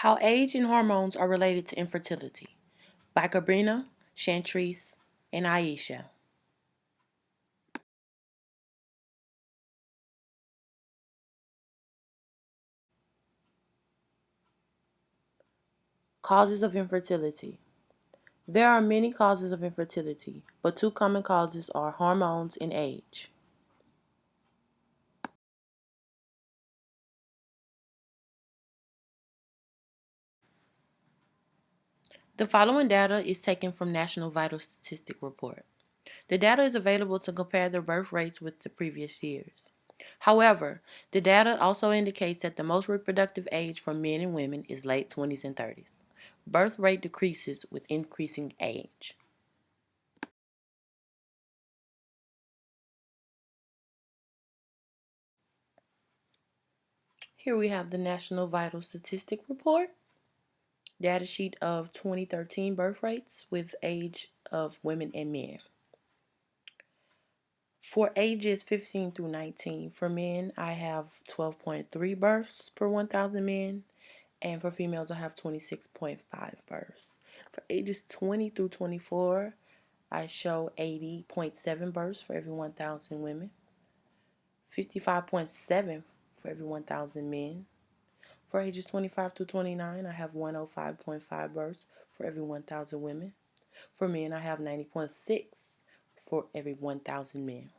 How Age and Hormones Are Related to Infertility by Gabrina, Chantrice, and Aisha. Causes of infertility. There are many causes of infertility, but two common causes are hormones and age. The following data is taken from National Vital Statistic Report. The data is available to compare the birth rates with the previous years. However, the data also indicates that the most reproductive age for men and women is late 20s and 30s. Birth rate decreases with increasing age. Here we have the National Vital Statistic Report, data sheet of 2013 birth rates with age of women and men. For ages 15 through 19, for men, I have 12.3 births per 1,000 men, and for females, I have 26.5 births. For ages 20 through 24, I show 80.7 births for every 1,000 women, 55.7 for every 1,000 men. For ages 25 through 29, I have 105.5 births for every 1,000 women. For men, I have 90.6 for every 1,000 men.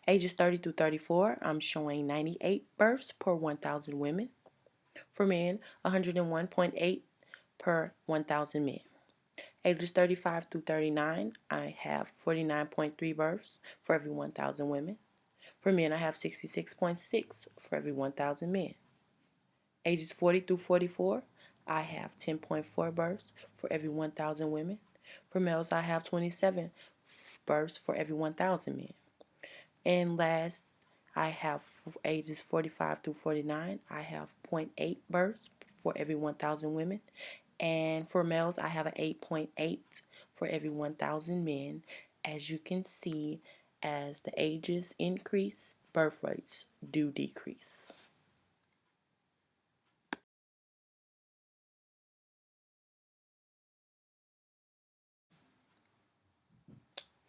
Ages 30 through 34, I'm showing 98 births per 1,000 women. For men, 101.8 per 1,000 men. Ages 35 through 39, I have 49.3 births for every 1,000 women. For men, I have 66.6 for every 1,000 men. Ages 40 through 44, I have 10.4 births for every 1,000 women. For males, I have 27 births for every 1,000 men. And last, I have ages 45 through 49, I have zero point 0.8 births for every 1,000 women. And for males, I have an 8.8 for every 1,000 men. As you can see, as the ages increase, birth rates do decrease.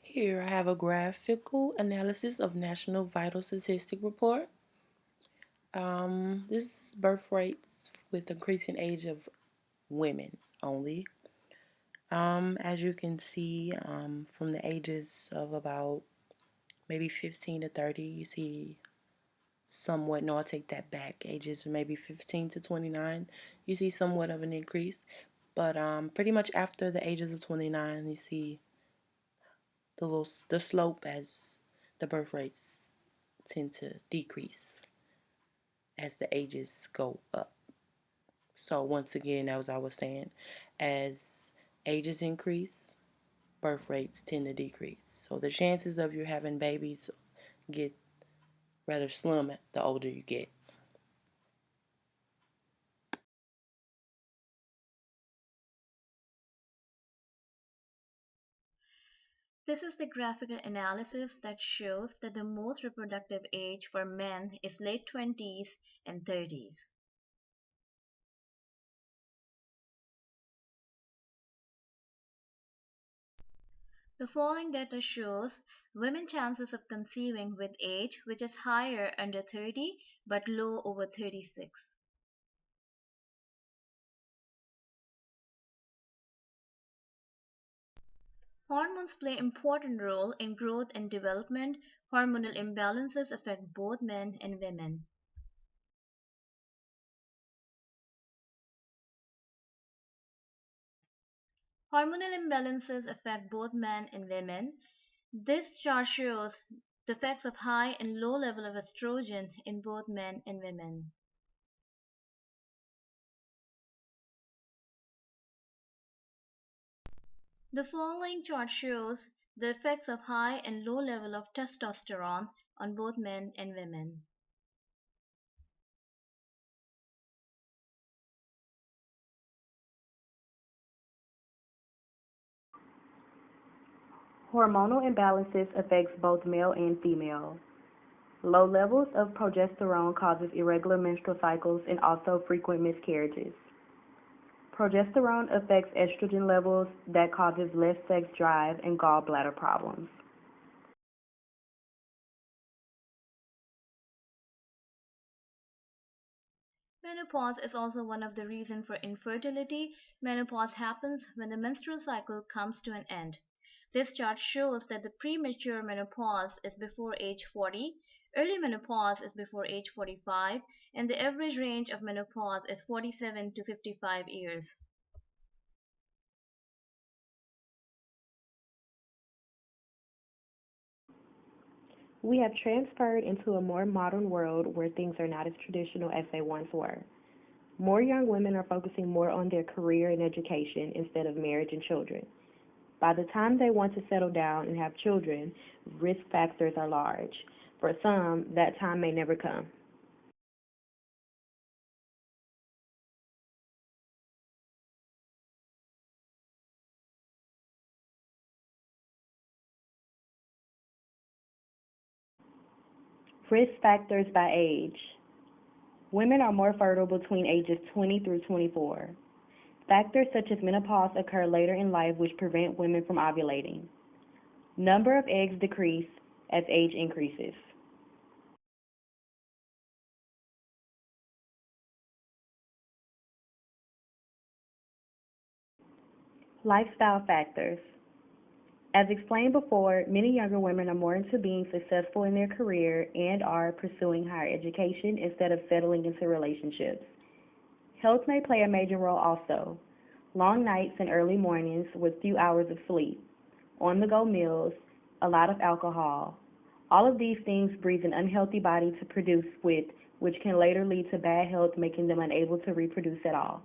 Here I have a graphical analysis of National Vital Statistic Report. This is birth rates with increasing age of women only. As you can see, from the ages of about maybe 15 to 30, you see somewhat, no, I'll take that back, ages maybe 15 to 29, you see somewhat of an increase. But pretty much after the ages of 29, you see the slope as the birth rates tend to decrease as the ages go up. So once again, as I was saying, as ages increase, birth rates tend to decrease. So the chances of you having babies get rather slim the older you get. This is the graphical analysis that shows that the most reproductive age for men is late 20s and 30s. The following data shows women chances of conceiving with age which is higher under 30 but low over 36. Hormones play important role in growth and development. Hormonal imbalances affect both men and women. Hormonal imbalances affect both men and women. This chart shows the effects of high and low level of estrogen in both men and women. The following chart shows the effects of high and low level of testosterone on both men and women. Hormonal imbalances affects both male and female. Low levels of progesterone causes irregular menstrual cycles and also frequent miscarriages. Progesterone affects estrogen levels that causes less sex drive and gallbladder problems. Menopause is also one of the reasons for infertility. Menopause happens when the menstrual cycle comes to an end. This chart shows that the premature menopause is before age 40, early menopause is before age 45, and the average range of menopause is 47 to 55 years. We have transferred into a more modern world where things are not as traditional as they once were. More young women are focusing more on their career and education instead of marriage and children. By the time they want to settle down and have children, risk factors are large. For some, that time may never come. Risk factors by age. Women are more fertile between ages 20 through 24. Factors such as menopause occur later in life which prevent women from ovulating. Number of eggs decrease as age increases. Lifestyle factors. As explained before, many younger women are more into being successful in their career and are pursuing higher education instead of settling into relationships. Health may play a major role also. Long nights and early mornings with few hours of sleep, on the go meals, a lot of alcohol. All of these things breed an unhealthy body to produce with, which can later lead to bad health, making them unable to reproduce at all.